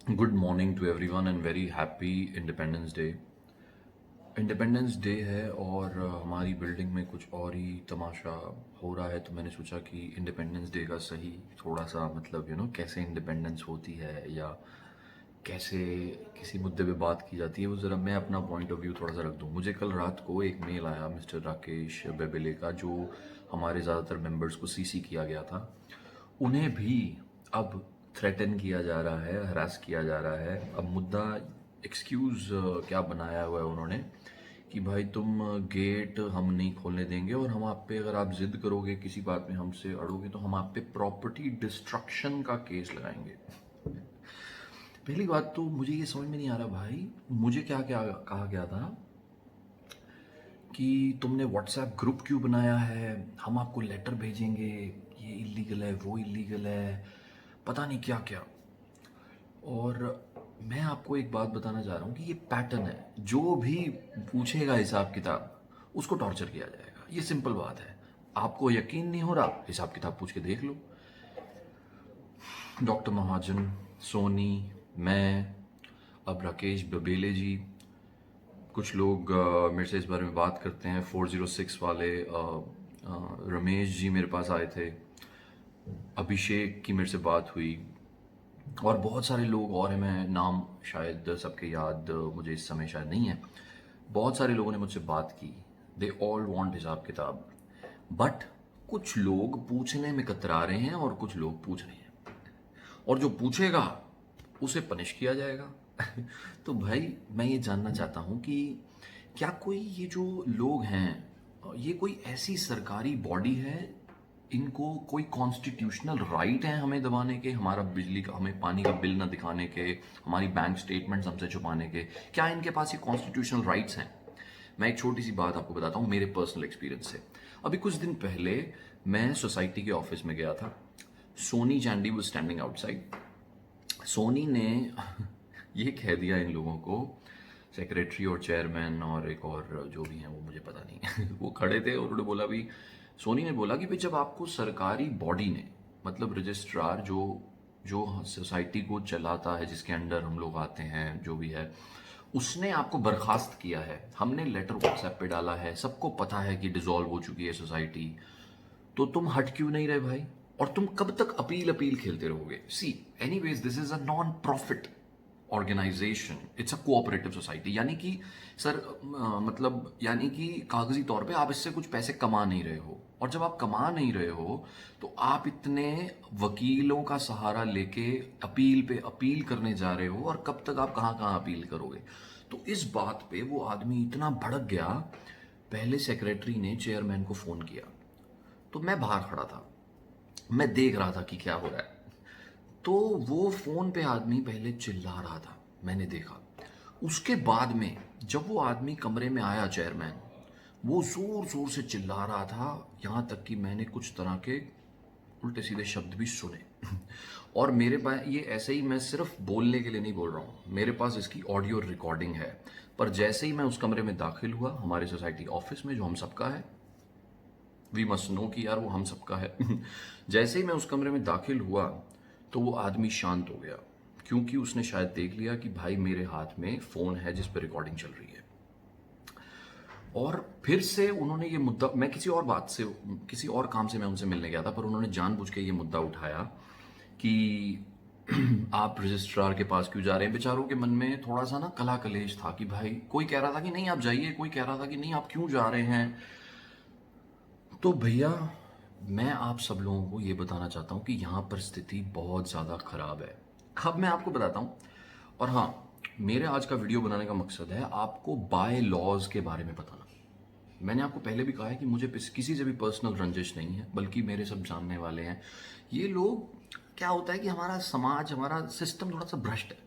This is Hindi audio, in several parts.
Good morning to everyone and very happy independence day. Independence day है और हमारी बिल्डिंग में कुछ और ही तमाशा हो रहा है, तो मैंने सोचा कि इंडिपेंडेंस डे का सही थोड़ा सा मतलब कैसे इंडिपेंडेंस होती है या कैसे किसी मुद्दे पे बात की जाती है, वो ज़रा मैं अपना पॉइंट ऑफ व्यू थोड़ा सा रख दूँ। मुझे कल रात को एक मेल आया मिस्टर राकेश बेबेले का, जो हमारे ज़्यादातर मेंबर्स को सीसी किया गया था। उन्हें भी अब थ्रेटन किया जा रहा है, हरास किया जा रहा है। अब मुद्दा एक्सक्यूज़ क्या बनाया हुआ है उन्होंने कि भाई तुम गेट हम नहीं खोलने देंगे और हम आप पे, अगर आप जिद करोगे किसी बात में हमसे अड़ोगे तो हम आप पे प्रॉपर्टी डिस्ट्रक्शन का केस लगाएंगे। पहली बात तो मुझे ये समझ में नहीं आ रहा भाई, मुझे क्या क्या कहा गया था कि तुमने व्हाट्सएप ग्रुप क्यों बनाया है, हम आपको लेटर भेजेंगे, ये इलीगल है वो इलीगल है, पता नहीं क्या क्या। और मैं आपको एक बात बताना चाह रहा हूँ कि ये पैटर्न है, जो भी पूछेगा हिसाब किताब उसको टॉर्चर किया जाएगा। ये सिंपल बात है। आपको यकीन नहीं हो रहा, हिसाब किताब पूछ के देख लो। डॉक्टर महाजन, सोनी, मैं, अब राकेश बबेले जी, कुछ लोग मेरे से इस बारे में बात करते हैं। 406 वाले रमेश जी मेरे पास आए थे, अभिषेक की मेरे से बात हुई, और बहुत सारे लोग और हैं। मैं नाम शायद सबके याद मुझे इस समय शायद नहीं है। बहुत सारे लोगों ने मुझसे बात की। दे ऑल वांट हिसाब किताब, बट कुछ लोग पूछने में कतरा रहे हैं और कुछ लोग पूछ रहे हैं, और जो पूछेगा उसे पनिश किया जाएगा। तो भाई मैं ये जानना चाहता हूँ कि क्या कोई ये जो लोग हैं, ये कोई ऐसी सरकारी बॉडी है, इनको कोई कॉन्स्टिट्यूशनल राइट है हमें दबाने के, हमारा बिजली का, हमें पानी का बिल ना दिखाने के, हमारी बैंक स्टेटमेंट्स हमसे छुपाने के? क्या इनके पास ये कॉन्स्टिट्यूशनल राइट्स हैं? मैं एक छोटी सी बात आपको बताता हूँ मेरे पर्सनल एक्सपीरियंस से। अभी कुछ दिन पहले मैं सोसाइटी के ऑफिस में गया था। सोनी चांडी वो स्टैंडिंग आउटसाइड। सोनी ने ये कह दिया इन लोगों को, सेक्रेटरी और चेयरमैन और एक और जो भी हैं वो मुझे पता नहीं, वो खड़े थे और उन्होंने बोला भी, सोनी ने बोला कि भाई जब आपको सरकारी बॉडी ने, मतलब रजिस्ट्रार जो जो सोसाइटी को चलाता है, जिसके अंडर हम लोग आते हैं, जो भी है, उसने आपको बर्खास्त किया है, हमने लेटर व्हाट्सएप पे डाला है, सबको पता है कि डिसॉल्व हो चुकी है सोसाइटी, तो तुम हट क्यों नहीं रहे भाई? और तुम कब तक अपील अपील खेलते रहोगे? See, anyways this is a non profit organization, it's a cooperative society, यानी कि सर मतलब यानी कि कागजी तौर पे आप इससे कुछ पैसे कमा नहीं रहे हो, और जब आप कमा नहीं रहे हो तो आप इतने वकीलों का सहारा लेके अपील पे अपील करने जा रहे हो, और कब तक आप कहाँ कहाँ अपील करोगे? तो इस बात पे वो आदमी इतना भड़क गया, पहले सेक्रेटरी ने चेयरमैन को फोन किया, तो मैं बाहर खड़ा था, मैं देख रहा था कि क्या हो रहा है। तो वो फोन पे आदमी पहले चिल्ला रहा था, मैंने देखा। उसके बाद में जब वो आदमी कमरे में आया, चेयरमैन, वो जोर जोर से चिल्ला रहा था, यहां तक कि मैंने कुछ तरह के उल्टे सीधे शब्द भी सुने। और मेरे पास ये ऐसे ही, मैं सिर्फ बोलने के लिए नहीं बोल रहा हूँ, मेरे पास इसकी ऑडियो रिकॉर्डिंग है। पर जैसे ही मैं उस कमरे में दाखिल हुआ, हमारे सोसाइटी ऑफिस में जो हम सबका है, वी मस्ट नो कि यार वो हम सबका है। जैसे ही मैं उस कमरे में दाखिल हुआ तो वो आदमी शांत हो गया, क्योंकि उसने शायद देख लिया कि भाई मेरे हाथ में फोन है जिस पर रिकॉर्डिंग चल रही है। और फिर से उन्होंने ये मुद्दा, मैं किसी और बात से, किसी और काम से मैं उनसे मिलने गया था, पर उन्होंने जानबूझ के ये मुद्दा उठाया कि आप रजिस्ट्रार के पास क्यों जा रहे हैं। बेचारों के मन में थोड़ा सा ना कला कलेश था कि भाई, कोई कह रहा था कि नहीं आप जाइए, कोई कह रहा था कि नहीं आप क्यों जा रहे हैं। तो भैया, मैं आप सब लोगों को ये बताना चाहता हूँ कि यहाँ पर स्थिति बहुत ज़्यादा खराब है। अब मैं आपको बताता हूँ, और हाँ, मेरे आज का वीडियो बनाने का मकसद है आपको बाय लॉज के बारे में बताना। मैंने आपको पहले भी कहा है कि मुझे किसी से भी पर्सनल रंजिश नहीं है, बल्कि मेरे सब जानने वाले हैं। ये लोग, क्या होता है कि हमारा समाज, हमारा सिस्टम थोड़ा सा भ्रष्ट है,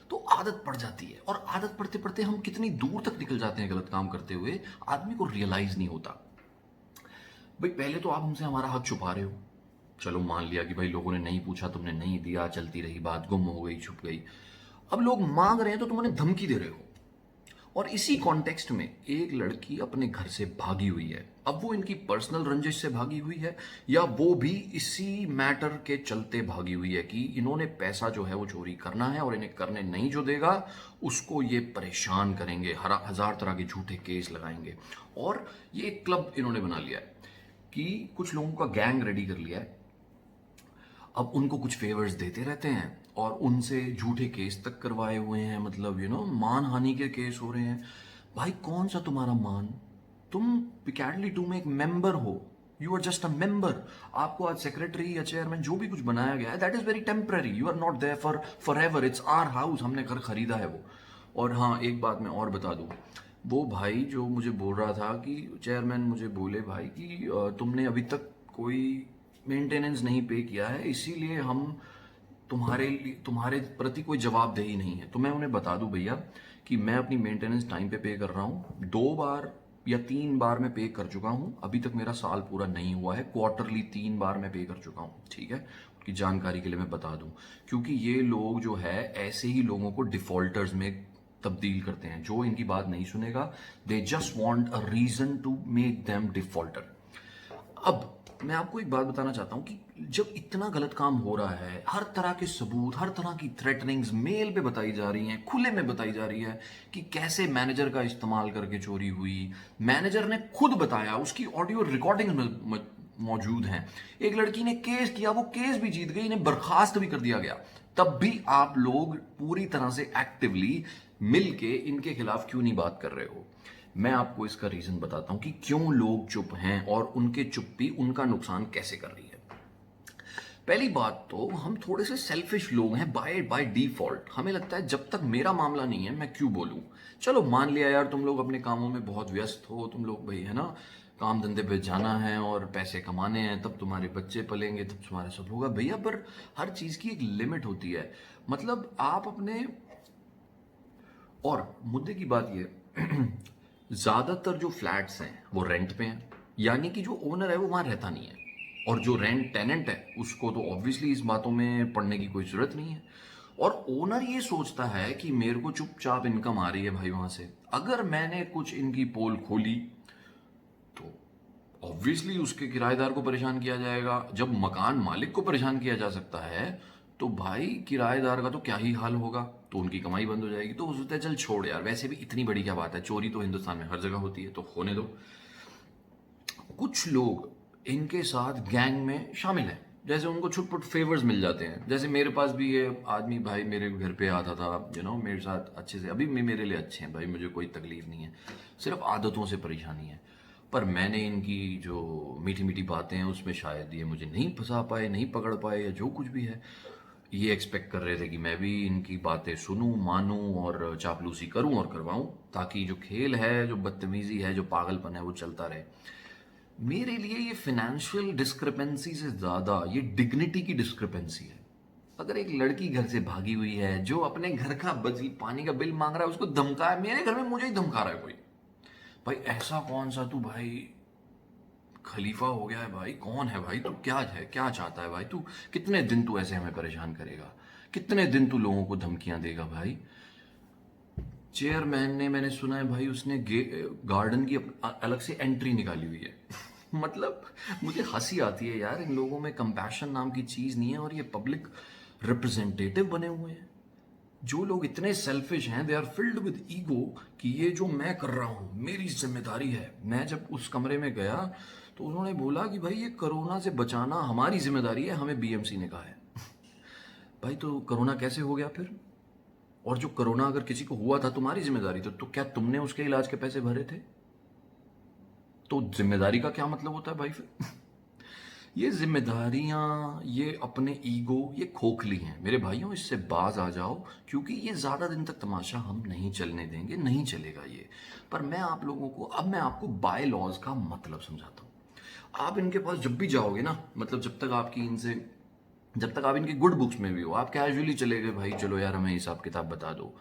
तो आदत पड़ जाती है, और आदत पड़ते पड़ते हम कितनी दूर तक निकल जाते हैं गलत काम करते हुए, आदमी को रियलाइज नहीं होता। भाई पहले तो आप हमसे हमारा हक छुपा रहे हो, चलो मान लिया कि भाई लोगों ने नहीं पूछा, तुमने नहीं दिया, चलती रही बात, गुम हो गई, छुप गई। अब लोग मांग रहे हैं तो तुम उन्हें धमकी दे रहे हो, और इसी कॉन्टेक्स्ट में एक लड़की अपने घर से भागी हुई है। अब वो इनकी पर्सनल रंजिश से भागी हुई है या वो भी इसी मैटर के चलते भागी हुई है कि इन्होंने पैसा जो है वो चोरी करना है और इन्हें करने नहीं जो देगा उसको ये परेशान करेंगे, हजार तरह के झूठे केस लगाएंगे। और ये एक क्लब इन्होंने बना लिया है कि कुछ लोगों का गैंग रेडी कर लिया है। अब उनको कुछ फेवर्स देते रहते हैं और उनसे झूठे केस तक करवाए हुए हैं, मतलब मानहानि के केस हो रहे हैं। भाई कौन सा तुम्हारा मान, तुम पिकैडली तुम एक मेंबर हो, you are just a member. आपको आज सेक्रेटरी या चेयरमैन जो भी कुछ बनाया गया है that is very temporary, you are not there forever, it's our house, हमने घर खरीदा है वो। और हाँ एक बात मैं और बता दूं, वो भाई जो मुझे बोल रहा था कि चेयरमैन मुझे बोले भाई कि तुमने अभी तक कोई मेंटेनेंस नहीं पे किया है इसीलिए हम तुम्हारे प्रति कोई जवाबदेही नहीं है। तो मैं उन्हें बता दूं भैया कि मैं अपनी मेंटेनेंस टाइम पे कर रहा हूं, 2 बार या 3 बार मैं पे कर चुका हूं, अभी तक मेरा साल पूरा नहीं हुआ है, क्वार्टरली 3 बार मैं पे कर चुका हूं, ठीक है। उनकी जानकारी के लिए मैं बता दूं, क्योंकि ये लोग जो है ऐसे ही लोगों को डिफॉल्टर्स में तब्दील करते हैं। जो इनकी बात नहीं सुनेगा, they just want a reason to make them defaulter. अब मैं आपको एक बात बताना चाहता हूं कि जब इतना गलत काम हो रहा है, हर तरह के सबूत, हर तरह की थ्रेटनिंग्स मेल पे बताई जा रही हैं, खुले में बताई जा रही है कि कैसे मैनेजर का इस्तेमाल करके चोरी हुई। मैनेजर ने खुद बताया, उसकी ऑडियो रिकॉर्डिंग मौजूद हैं। एक लड़की ने केस किया, वो केस भी जीत गई, इन्हें बर्खास्त भी कर दिया गया। तब भी आप लोग पूरी तरह से एक्टिवली मिलके इनके खिलाफ क्यों नहीं बात कर रहे हो? मैं आपको इसका रीजन बताता हूं कि क्यों लोग चुप हैं और उनके चुप्पी उनका नुकसान कैसे कर रही है। पहली बात तो हम थोड़े से सेल्फिश लोग हैं बाय डिफॉल्ट। हमें लगता है जब तक मेरा मामला नहीं है मैं क्यों बोलूं। चलो मान लिया यार तुम लोग अपने कामों में बहुत व्यस्त हो, तुम लोग भाई है ना, काम धंधे पे जाना है और पैसे कमाने हैं, तब तुम्हारे बच्चे पलेंगे, तब तुम्हारा सब होगा भैया। पर हर चीज की एक लिमिट होती है। मतलब आप अपने, और मुद्दे की बात यह ज्यादातर जो फ्लैट्स हैं वो रेंट पे हैं, यानी कि जो ओनर है वो वहां रहता नहीं है, और जो रेंट टेनेंट है उसको तो ऑब्वियसली इस बातों में पड़ने की कोई जरूरत नहीं है। और ओनर ये सोचता है कि मेरे को चुपचाप इनकम आ रही है भाई वहां से, अगर मैंने कुछ इनकी पोल खोली तो ऑब्वियसली उसके किराएदार को परेशान किया जाएगा। जब मकान मालिक को परेशान किया जा सकता है तो भाई किराएदार का तो क्या ही हाल होगा, तो उनकी कमाई बंद हो जाएगी। तो वो सोचता है चल छोड़ यार, वैसे भी इतनी बड़ी क्या बात है, चोरी तो हिंदुस्तान में हर जगह होती है, तो होने दो। कुछ लोग इनके साथ गैंग में शामिल हैं, जैसे उनको छुटपुट फेवर्स मिल जाते हैं। जैसे मेरे पास भी ये आदमी भाई मेरे घर पे आता था, मेरे साथ अच्छे से, अभी मेरे लिए अच्छे हैं भाई, मुझे कोई तकलीफ नहीं है, सिर्फ आदतों से परेशानी है। पर मैंने इनकी जो मीठी मीठी बातें हैं उसमें शायद ये मुझे नहीं फंसा पाए, नहीं पकड़ पाए, या जो कुछ भी है, ये एक्सपेक्ट कर रहे थे कि मैं भी इनकी बातें सुनूं, मानूं और चापलूसी करूं और करवाऊं, ताकि जो खेल है, जो बदतमीजी है, जो पागलपन है वो चलता रहे। मेरे लिए ये फाइनेंशियल डिस्क्रिपेंसी से ज्यादा ये डिग्निटी की डिस्क्रिपेंसी है। अगर एक लड़की घर से भागी हुई है, जो अपने घर का बिजली पानी का बिल मांग रहा है, उसको धमकाया, मेरे घर में मुझे ही धमका रहा है कोई, भाई ऐसा कौन सा तू भाई खलीफा हो गया है भाई, कौन है भाई तू, क्या है, क्या चाहता है भाई तू, कितने दिन तू ऐसे हमें परेशान करेगा, कितने दिन तू लोगों को धमकियां देगा भाई। चेयरमैन ने, मैंने सुना है भाई, उसने गार्डन की अलग से एंट्री निकाली हुई है मतलब मुझे हंसी आती है यार, इन लोगों में कंपैशन नाम की चीज नहीं है, और ये पब्लिक रिप्रेजेंटेटिव बने हुए हैं। जो लोग इतने सेल्फिश हैं, they are filled with ego कि ये जो मैं कर रहा हूं मेरी जिम्मेदारी है। मैं जब उस कमरे में गया तो उन्होंने बोला कि भाई ये कोरोना से बचाना हमारी जिम्मेदारी है, हमें बीएमसी ने कहा है भाई तो कोरोना कैसे हो गया फिर? और जो कोरोना अगर किसी को हुआ था तुम्हारी जिम्मेदारी, तो क्या तुमने उसके इलाज के पैसे भरे थे? तो जिम्मेदारी का क्या मतलब होता है भाई फिर? ये जिम्मेदारियां, ये अपने ईगो, ये खोखली हैं मेरे भाइयों, इससे बाज आ जाओ, क्योंकि ये ज्यादा दिन तक तमाशा हम नहीं चलने देंगे, नहीं चलेगा ये। पर मैं आप लोगों को, अब मैं आपको बाय लॉज का मतलब समझाता हूं। आप इनके पास जब भी जाओगे ना, मतलब जब तक आप इनकी गुड बुक्स में भी हो, आप कैजुअली चले गए भाई, चलो यार हमें हिसाब किताब बता दो,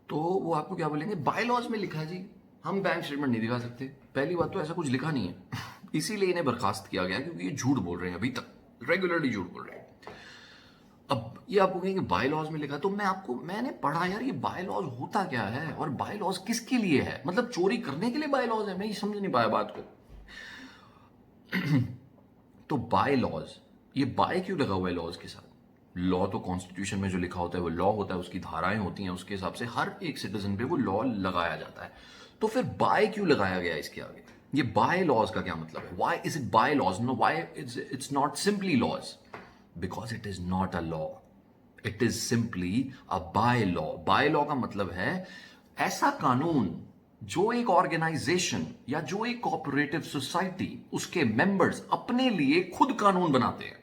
तो वो आपको क्या बोलेंगे, बाय लॉज में लिखा है जी हम बैंक स्टेटमेंट नहीं दिखा सकते। पहली बात तो ऐसा कुछ लिखा नहीं है इसीलिए इन्हें बर्खास्त किया गया, क्योंकि ये झूठ बोल रहे हैं, अभी तक रेगुलरली झूठ बोल रहे हैं। अब ये आपको कहेंगे बाय लॉज में लिखा, तो मैंने पढ़ा यार ये बाय लॉज होता क्या है और बाय लॉज किसके लिए है, मतलब चोरी करने के लिए बाय लॉज है, मैं ये समझ नहीं पाया बात को। तो बाय लॉज, ये बाय क्यों लगा हुआ है लॉज के साथ? लॉ तो कॉन्स्टिट्यूशन में जो लिखा होता है वो लॉ होता है, उसकी धाराएं होती हैं, उसके हिसाब से हर एक सिटीजन पे वो लॉ लगाया जाता है। तो फिर बाय क्यों लगाया गया इसके आगे? ये बाय लॉज का क्या मतलब है? Why is it bylaws? No, why it's not simply laws? Because it is not a law, it is simply a bylaw. Bylaw का मतलब है ऐसा कानून जो एक ऑर्गेनाइजेशन या जो एक कोऑपरेटिव सोसाइटी, उसके मेंबर्स अपने लिए खुद कानून बनाते हैं।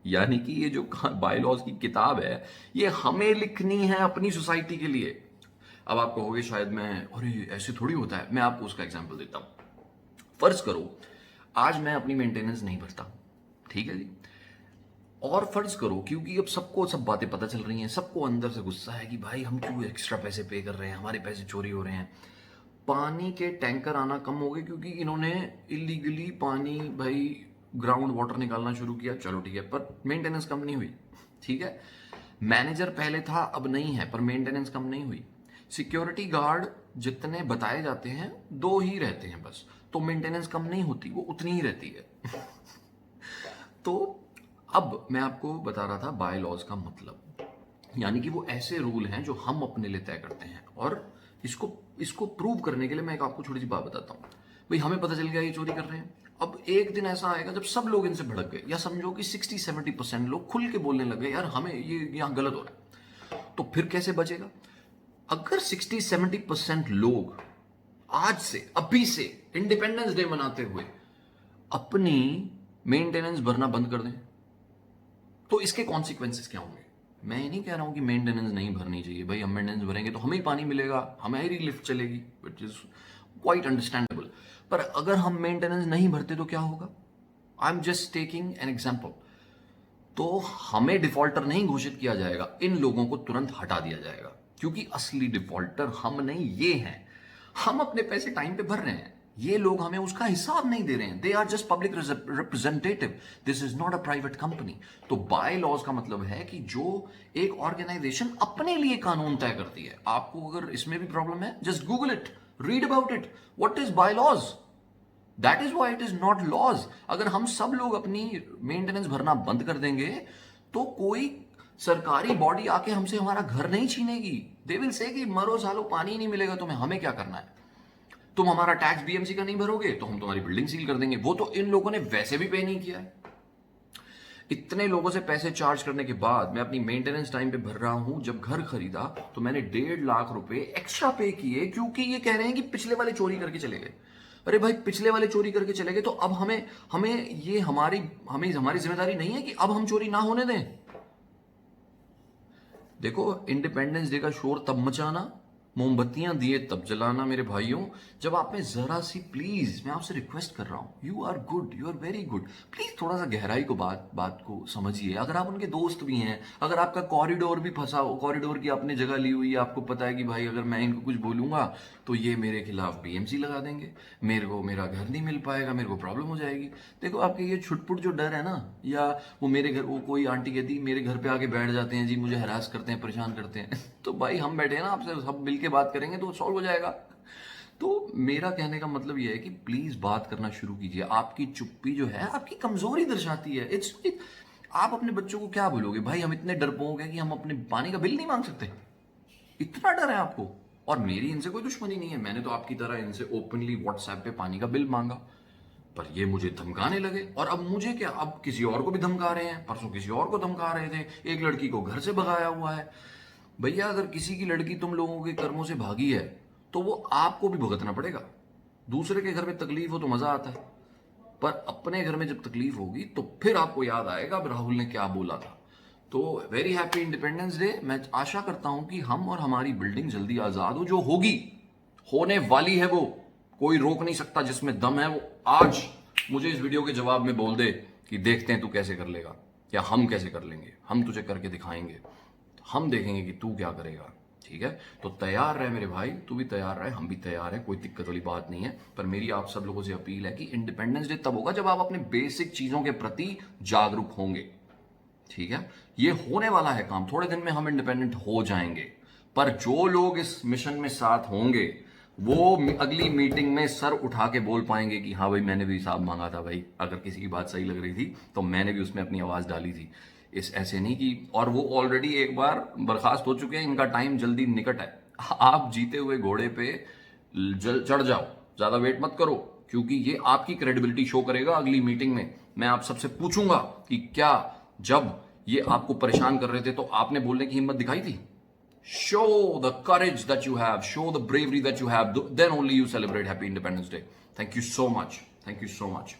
यानी कि ये जो बाय लॉज की किताब है, ये हमें लिखनी है अपनी सोसाइटी के लिए। अब आप कहोगे शायद मैं, अरे ऐसे थोड़ी होता है, मैं आपको उसका एग्जांपल देता हूं। फर्ज करो आज मैं अपनी मेंटेनेंस नहीं भरता, ठीक है जी, और फर्ज करो क्योंकि अब सबको सब बातें पता चल रही हैं, सबको अंदर से गुस्सा है कि भाई हम क्यों एक्स्ट्रा पैसे पे कर रहे हैं, हमारे पैसे चोरी हो रहे हैं, पानी के टैंकर आना कम हो गए क्योंकि इन्होंने इलीगली पानी भाई ग्राउंड वाटर निकालना शुरू किया, चलो ठीक है, पर मेंटेनेंस कम नहीं हुई, ठीक है। मैनेजर पहले था अब नहीं है, पर मेंटेनेंस कम नहीं हुई। सिक्योरिटी गार्ड जितने बताए जाते हैं 2 ही रहते हैं बस, तो मेंटेनेंस कम नहीं होती, वो उतनी ही रहती है। तो अब मैं आपको बता रहा था बाय लॉज का मतलब, यानी कि वो ऐसे रूल हैं जो हम अपने लिए तय करते हैं। और इसको इसको प्रूव करने के लिए मैं एक आपको छोटी सी बात बताता हूँ। भाई हमें पता चल गया ये चोरी कर रहे हैं, अब एक दिन ऐसा आएगा जब सब लोग इनसे भड़क गए, या समझो कि 60-70% लोग खुल के बोलने लगे यार हमें ये यहाँ गलत हो रहा है, तो फिर कैसे बचेगा? अगर 60-70% लोग आज से, अभी से, इंडिपेंडेंस डे मनाते हुए अपनी मेंटेनेंस भरना बंद कर दें, तो इसके कॉन्सिक्वेंसेस क्या होंगे? मैं ये नहीं कह रहा हूं कि मेंटेनेंस नहीं भरनी चाहिए, भाई हम मेंटेनेंस भरेंगे तो हमें ही पानी मिलेगा, हमारी लिफ्ट चलेगी, विच इज क्वाइट अंडरस्टैंडेबल। पर अगर हम मेंटेनेंस नहीं भरते तो क्या होगा? I am just taking an example. तो हमें डिफॉल्टर नहीं घोषित किया जाएगा, इन लोगों को तुरंत हटा दिया जाएगा, क्योंकि असली डिफॉल्टर हम नहीं, ये हैं। हम अपने पैसे टाइम पे भर रहे हैं, ये लोग हमें उसका हिसाब नहीं दे रहे हैं, they are just public representative, this is not a private company. तो बाय लॉज का मतलब है कि जो एक ऑर्गेनाइजेशन अपने लिए कानून तय करती है। आपको अगर इसमें भी प्रॉब्लम है, just Google it, read about it, what is bylaws, that is why it is not laws. अगर हम सब लोग अपनी मेंटेनेंस भरना बंद कर देंगे तो कोई सरकारी बॉडी आके हमसे हमारा घर नहीं छीनेगी। दे विल से कि मरो सालो पानी नहीं मिलेगा तुम्हें, हमें क्या करना है, तुम हमारा टैक्स बीएमसी का नहीं भरोगे तो हम तुम्हारी बिल्डिंग सील कर देंगे। वो तो इन लोगों ने वैसे भी पे नहीं किया है। इतने लोगों से पैसे चार्ज करने के बाद मैं अपनी मेंटेनेंस टाइम पे भर रहा हूं। जब घर खरीदा तो मैंने 1.5 लाख रुपए एक्स्ट्रा पे किए, क्योंकि ये कह रहे हैं कि पिछले वाले चोरी करके चले गए। अरे भाई पिछले वाले चोरी करके चले गए तो अब हमें हमें ये हमारी जिम्मेदारी नहीं है कि अब हम चोरी ना होने दें। देखो, इंडिपेंडेंस डे का शोर तब मचाना, मोमबत्तियां दिए तब जलाना मेरे भाइयों, जब आप में जरा सी, प्लीज मैं आपसे रिक्वेस्ट कर रहा हूं, you are good, you are very good, please थोड़ा सा गहराई को बात को समझिए। अगर आप उनके दोस्त भी हैं, अगर आपका कॉरिडोर भी फंसा हो, कॉरिडोर की आपने जगह ली हुई है, आपको पता है कि भाई अगर मैं इनको कुछ बोलूंगा तो ये मेरे खिलाफ बीएमसी लगा देंगे, मेरे को मेरा घर नहीं मिल पाएगा, मेरे को प्रॉब्लम हो जाएगी। देखो आपके ये छुटपुट जो डर है ना, या वो मेरे घर, वो कोई आंटी कहती मेरे घर पे आके बैठ जाते हैं जी, मुझे हरास करते हैं, परेशान करते हैं तो भाई हम बैठे हैं ना आपसे, सब मिलके बात करेंगे तो सॉल्व हो जाएगा। तो मेरा कहने का मतलब यह है कि प्लीज बात करना शुरू कीजिए। आपकी चुप्पी जो है आपकी कमजोरी दर्शाती है। आप अपने बच्चों को क्या बोलोगे? भाई हम इतने डरपोक हैं कि हम अपने पानी का बिल नहीं मांग सकते, इतना डर है आपको। और मेरी इनसे कोई दुश्मनी नहीं है, मैंने तो आपकी तरह इनसे ओपनली व्हाट्सएप पे पानी का बिल मांगा, पर ये मुझे धमकाने लगे। और अब मुझे क्या, अब किसी और को भी धमका रहे हैं, परसों किसी और को धमका रहे थे, एक लड़की को घर से भगाया हुआ है। भैया अगर किसी की लड़की तुम लोगों के कर्मों से भागी है तो वो आपको भी भुगतना पड़ेगा। दूसरे के घर में तकलीफ हो तो मजा आता है, पर अपने घर में जब तकलीफ होगी तो फिर आपको याद आएगा अब राहुल ने क्या बोला था। तो वेरी हैप्पी इंडिपेंडेंस डे। मैं आशा करता हूं कि हम और हमारी बिल्डिंग जल्दी आजाद हो, जो होगी, होने वाली है, वो कोई रोक नहीं सकता। जिसमें दम है वो आज मुझे इस वीडियो के जवाब में बोल दे कि देखते हैं तू कैसे कर लेगा, या हम कैसे कर लेंगे, हम तुझे करके दिखाएंगे, हम देखेंगे कि तू क्या करेगा। ठीक है, तो तैयार रहे मेरे भाई, तू भी तैयार रहे, हम भी तैयार हैं, कोई दिक्कत वाली बात नहीं है। पर मेरी आप सब लोगों से अपील है कि इंडिपेंडेंस डे तब होगा जब आप अपने बेसिक चीजों के प्रति जागरूक होंगे। ठीक है, ये होने वाला है काम, थोड़े दिन में हम इंडिपेंडेंट हो जाएंगे। पर जो लोग इस मिशन में साथ होंगे वो अगली मीटिंग में सर उठा के बोल पाएंगे कि हाँ भाई मैंने भी हिसाब मांगा था भाई, अगर किसी की बात सही लग रही थी तो मैंने भी उसमें अपनी आवाज डाली थी। इस ऐसे नहीं कि, और वो ऑलरेडी एक बार बर्खास्त हो चुके हैं, इनका टाइम जल्दी निकट है। आप जीते हुए घोड़े पे चढ़ जाओ, ज्यादा वेट मत करो, क्योंकि ये आपकी क्रेडिबिलिटी शो करेगा। अगली मीटिंग में मैं आप सबसे पूछूंगा कि क्या जब ये आपको परेशान कर रहे थे तो आपने बोलने की हिम्मत दिखाई थी? Show the courage that you have, show the bravery that you have, then only you celebrate Happy Independence Day. Thank you so much. Thank you so much.